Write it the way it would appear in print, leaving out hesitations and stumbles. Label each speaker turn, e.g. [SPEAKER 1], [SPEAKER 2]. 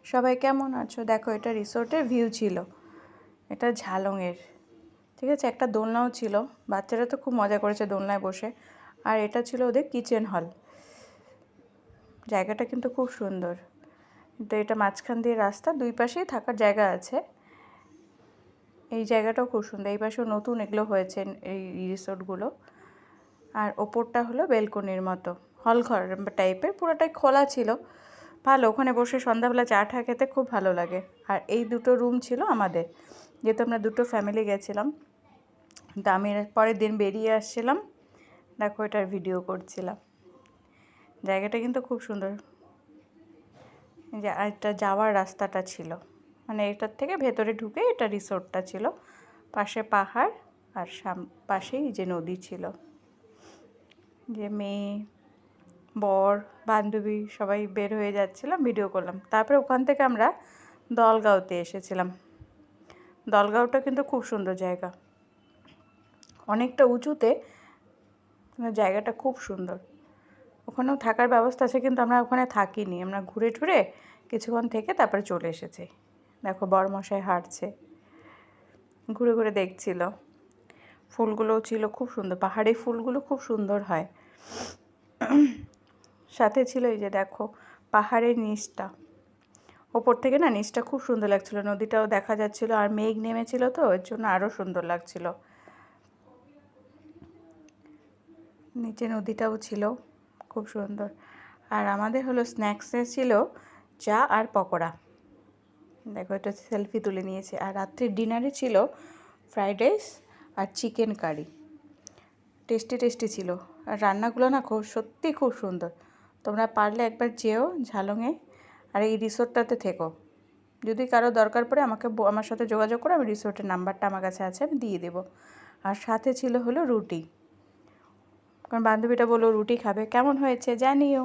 [SPEAKER 1] সবাই কেমন আছো? দেখো এটা রিসোর্টের ভিউ ছিল, এটা ঝালংয়ের। ঠিক আছে, একটা দোলনাও ছিল, বাচ্চারা তো খুব মজা করেছে দোলনায় বসে। আর এটা ছিল ওদের কিচেন হল। জায়গাটা কিন্তু খুব সুন্দর, কিন্তু এটা মাঝখান দিয়ে রাস্তা, দুই পাশেই থাকার জায়গা আছে। এই জায়গাটাও খুব সুন্দর, এই পাশেও নতুন এগুলো হয়েছে এই রিসোর্টগুলো। আর ওপরটা হলো বেলকনির মতো, হল ঘর টাইপের, পুরোটাই খোলা ছিল। ভালো, ওখানে বসে সন্ধ্যাবেলা চা টা খেতে খুব ভালো লাগে। আর এই দুটো রুম ছিল আমাদের, যেহেতু আমরা দুটো ফ্যামিলি গেছিলাম। তো আমি পরের দিন বেরিয়ে আসছিলাম, দেখো এটার ভিডিও করছিলাম। জায়গাটা কিন্তু খুব সুন্দর। যে একটা যাওয়ার রাস্তাটা ছিল, মানে এটার থেকে ভেতরে ঢুকে এটা রিসোর্টটা ছিল। পাশে পাহাড়, আর পাশেই যে নদী ছিল। যে মেয়ে, বর, বান্ধবী সবাই বের হয়ে যাচ্ছিলাম, ভিডিও করলাম। তারপরে ওখান থেকে আমরা দলগাঁওতে এসেছিলাম। দলগাঁওটা কিন্তু খুব সুন্দর জায়গা, অনেকটা উঁচুতে, জায়গাটা খুব সুন্দর। ওখানেও থাকার ব্যবস্থা আছে, কিন্তু আমরা ওখানে থাকিনি, আমরা ঘুরে টুরে কিছুক্ষণ থেকে তারপরে চলে এসেছি। দেখো বরমশাই হাঁটছে, ঘুরে ঘুরে দেখছিল। ফুলগুলোও ছিল খুব সুন্দর, পাহাড়ি ফুলগুলো খুব সুন্দর হয়। সাথে ছিল এই যে দেখো পাহাড়ের নিচটা, ওপর থেকে না নিচটা খুব সুন্দর লাগছিল, নদীটাও দেখা যাচ্ছিল। আর মেঘ নেমেছিল তো, এর জন্য আরও সুন্দর লাগছিল। নিচে নদীটাও ছিল খুব সুন্দর। আর আমাদের হলো স্ন্যাক্সে ছিল চা আর পকোড়া। দেখো এটা সেলফি তুলে নিয়েছে। আর রাত্রির ডিনারে ছিল ফ্রাইড রাইস আর চিকেন কারি, টেস্টি টেস্টি ছিল। আর রান্নাগুলো না সত্যি খুব সুন্দর। তোমরা পারলে একবার যেও ঝালংয়ে, আর এই রিসোর্টটাতে থেকো। যদি কারো দরকার পড়ে আমার সাথে যোগাযোগ করো, আমি রিসোর্টের নাম্বারটা আমার কাছে আছে, আমি দিয়ে দেবো। আর সাথে ছিল হলো রুটি, কারণ বান্ধবীটা বললো রুটি খাবে। কেমন হয়েছে জানিও।